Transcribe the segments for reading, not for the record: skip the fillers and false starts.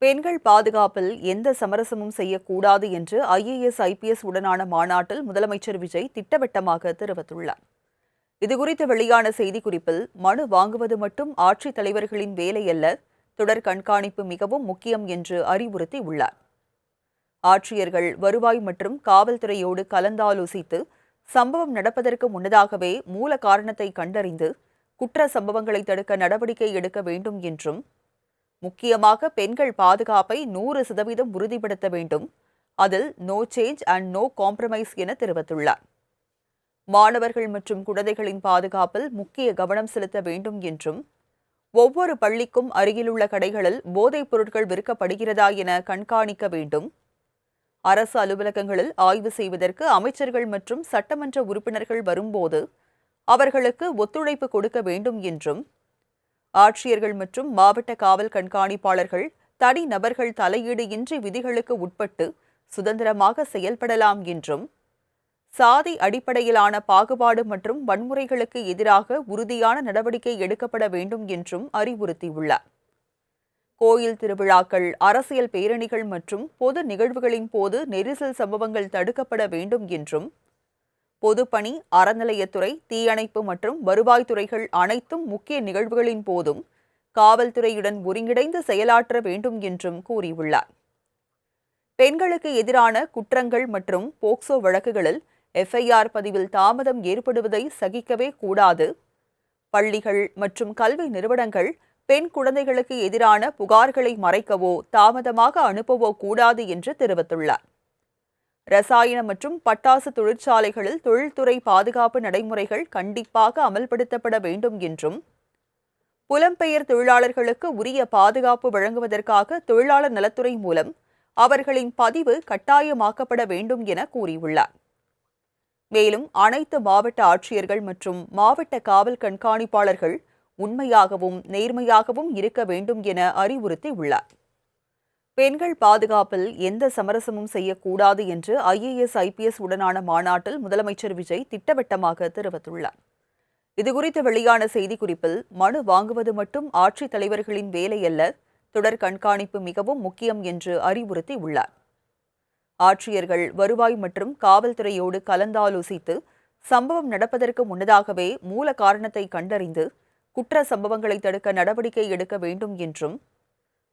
பெண்கள் பாதுகாப்பில் எந்த சமரசமும் செய்யக்கூடாது என்று ஐஏஎஸ், ஐபிஎஸ் உடனான மாநாட்டில் முதலமைச்சர் விஜய் திட்டவட்டமாக தெரிவித்துள்ளார். இதுகுறித்து வெளியான செய்திக்குறிப்பில், மனு வாங்குவது மட்டும் ஆட்சித் தலைவர்களின் வேலையல்ல, தொடர் கண்காணிப்பு மிகவும் முக்கியம் என்று அறிவுறுத்தியுள்ளார். ஆட்சியர்கள் வருவாய் மற்றும் காவல்துறையோடு கலந்தாலோசித்து சம்பவம் நடப்பதற்கு முன்னதாகவே மூல காரணத்தை கண்டறிந்து குற்ற சம்பவங்களை தடுக்க நடவடிக்கை எடுக்க வேண்டும் என்றும், முக்கியமாக பெண்கள் பாதுகாப்பை 100% உறுதிப்படுத்த வேண்டும், அதில் no change and no compromise என தெரிவித்துள்ளார். மாணவர்கள் மற்றும் குழந்தைகளின் பாதுகாப்பில் முக்கிய கவனம் செலுத்த வேண்டும் என்றும், ஒவ்வொரு பள்ளிக்கும் அருகிலுள்ள கடைகளில் போதைப் பொருட்கள் விற்கப்படுகிறதா என கண்காணிக்க வேண்டும், அரசு அலுவலகங்களில் ஆய்வு செய்வதற்கு அமைச்சர்கள் மற்றும் சட்டமன்ற உறுப்பினர்கள் வரும்போது அவர்களுக்கு ஒத்துழைப்பு கொடுக்க வேண்டும் என்றும், ஆட்சியர்கள் மற்றும் மாவட்ட காவல் கண்காணிப்பாளர்கள் தனிநபர்கள் தலையீடு இன்றி விதிகளுக்கு உட்பட்டு சுதந்திரமாக செயல்படலாம் என்றும், சாதி அடிப்படையிலான பாகுபாடு மற்றும் வன்முறைகளுக்கு எதிராக உறுதியான நடவடிக்கை எடுக்கப்பட வேண்டும் என்றும் அறிவுறுத்தியுள்ளார். கோயில் திருவிழாக்கள், அரசியல் பேரணிகள் மற்றும் பொது நிகழ்வுகளின் போது நெரிசல் சம்பவங்கள் தடுக்கப்பட வேண்டும் என்றும், பொதுப்பணி, அறநிலையத்துறை, தீயணைப்பு மற்றும் வருவாய்த்துறைகள் அனைத்தும் முக்கிய நிகழ்வுகளின் போதும் காவல்துறையுடன் ஒருங்கிணைந்து செயலாற்ற வேண்டும் என்றும் கூறியுள்ளார். பெண்களுக்கு எதிரான குற்றங்கள் மற்றும் போக்சோ வழக்குகளில் எஃப்ஐஆர் பதிவில் தாமதம் ஏற்படுவதை சகிக்கவே கூடாது, பள்ளிகள் மற்றும் கல்வி நிறுவனங்கள் பெண் குழந்தைகளுக்கு எதிரான புகார்களை மறைக்கவோ தாமதமாக அனுப்பவோ கூடாது என்று தெரிவித்துள்ளார். ரசாயன மற்றும் பட்டாசு தொழிற்சாலைகளில் தொழில்துறை பாதுகாப்பு நடைமுறைகள் கண்டிப்பாக அமல்படுத்தப்பட வேண்டும் என்றும், புலம்பெயர் தொழிலாளர்களுக்கு உரிய பாதுகாப்பு வழங்குவதற்காக தொழிலாளர் நலத்துறை மூலம் அவர்களின் பதிவு கட்டாயமாக்கப்பட வேண்டும் என கூறியுள்ளார். மேலும் அனைத்து மாவட்ட ஆட்சியர்கள் மற்றும் மாவட்ட காவல் கண்காணிப்பாளர்கள் உண்மையாகவும் நேர்மையாகவும் இருக்க வேண்டும் என அறிவுறுத்தியுள்ளார். பெண்கள் பாதுகாப்பில் எந்த சமரசமும் செய்யக்கூடாது என்று ஐஏஎஸ், ஐபிஎஸ் உடனான மாநாட்டில் முதலமைச்சர் விஜய் திட்டவட்டமாக தெரிவித்துள்ளார். இதுகுறித்து வெளியான செய்திக்குறிப்பில், மனு வாங்குவது மட்டும் ஆட்சித் தலைவர்களின் வேலையல்ல, தொடர் கண்காணிப்பு மிகவும் முக்கியம் என்று அறிவுறுத்தியுள்ளார். ஆட்சியர்கள் வருவாய் மற்றும் காவல்துறையோடு கலந்தாலோசித்து சம்பவம் நடப்பதற்கு முன்னதாகவே மூல காரணத்தை கண்டறிந்து குற்ற சம்பவங்களை தடுக்க நடவடிக்கை எடுக்க வேண்டும் என்றும்,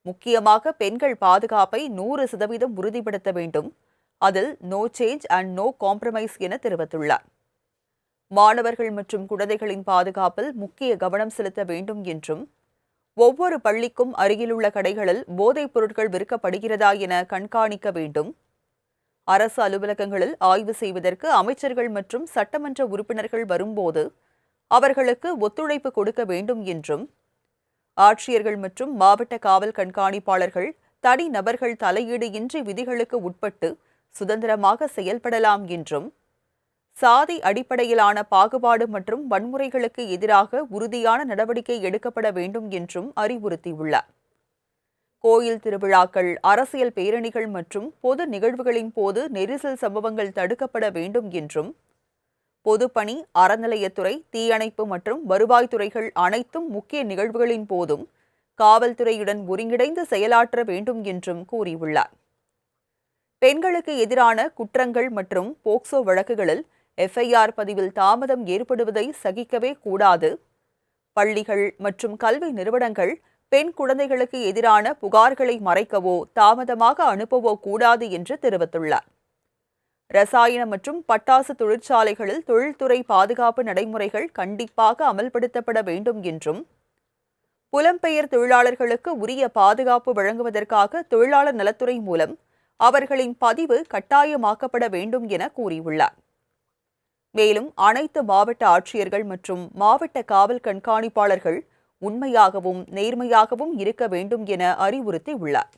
முக்கியமாக பெண்கள் பாதுகாப்பை 100% உறுதிப்படுத்த வேண்டும், அதில் no change and no compromise என தெரிவித்துள்ளார். மாணவர்கள் மற்றும் குழந்தைகளின் பாதுகாப்பில் முக்கிய கவனம் செலுத்த வேண்டும் என்றும், ஒவ்வொரு பள்ளிக்கும் அருகிலுள்ள கடைகளில் போதைப் பொருட்கள் விற்கப்படுகிறதா என கண்காணிக்க வேண்டும், அரசு அலுவலகங்களில் ஆய்வு செய்வதற்கு அமைச்சர்கள் மற்றும் சட்டமன்ற உறுப்பினர்கள் வரும்போது அவர்களுக்கு ஒத்துழைப்பு கொடுக்க வேண்டும் என்றும், ஆட்சியர்கள் மற்றும் மாவட்ட காவல் கண்காணிப்பாளர்கள் தனிநபர்கள் தலையீடு இன்றி விதிகளுக்கு உட்பட்டு சுதந்திரமாக செயல்படலாம் என்றும், சாதி அடிப்படையிலான பாகுபாடு மற்றும் வன்முறைகளுக்கு எதிராக உறுதியான நடவடிக்கை எடுக்கப்பட வேண்டும் என்றும் அறிவுறுத்தியுள்ளார். கோயில் திருவிழாக்கள், அரசியல் பேரணிகள் மற்றும் பொது நிகழ்வுகளின் போது நெரிசல் சம்பவங்கள் தடுக்கப்பட வேண்டும் என்றும், பொதுப்பணி, அறநிலையத்துறை, தீயணைப்பு மற்றும் வருவாய்த்துறைகள் அனைத்தும் முக்கிய நிகழ்வுகளின் போதும் காவல்துறையுடன் ஒருங்கிணைந்து செயலாற்ற வேண்டும் என்றும் கூறியுள்ளார். பெண்களுக்கு எதிரான குற்றங்கள் மற்றும் போக்சோ வழக்குகளில் எஃப்ஐஆர் பதிவில் தாமதம் ஏற்படுவதை சகிக்கவே கூடாது, பள்ளிகள் மற்றும் கல்வி நிறுவனங்கள் பெண் குழந்தைகளுக்கு எதிரான புகார்களை மறைக்கவோ தாமதமாக அனுப்பவோ கூடாது என்று தெரிவித்துள்ளார். ரசாயன மற்றும் பட்டாசு தொழிற்சாலைகளில் தொழில்துறை பாதுகாப்பு நடைமுறைகள் கண்டிப்பாக அமல்படுத்தப்பட வேண்டும் என்றும், புலம்பெயர் தொழிலாளர்களுக்கு உரிய பாதுகாப்பு வழங்குவதற்காக தொழிலாளர் நலத்துறை மூலம் அவர்களின் பதிவு கட்டாயமாக்கப்பட வேண்டும் என கூறியுள்ளார். மேலும் அனைத்து மாவட்ட ஆட்சியர்கள் மற்றும் மாவட்ட காவல் கண்காணிப்பாளர்கள் உண்மையாகவும் நேர்மையாகவும் இருக்க வேண்டும் என அறிவுறுத்தியுள்ளார்.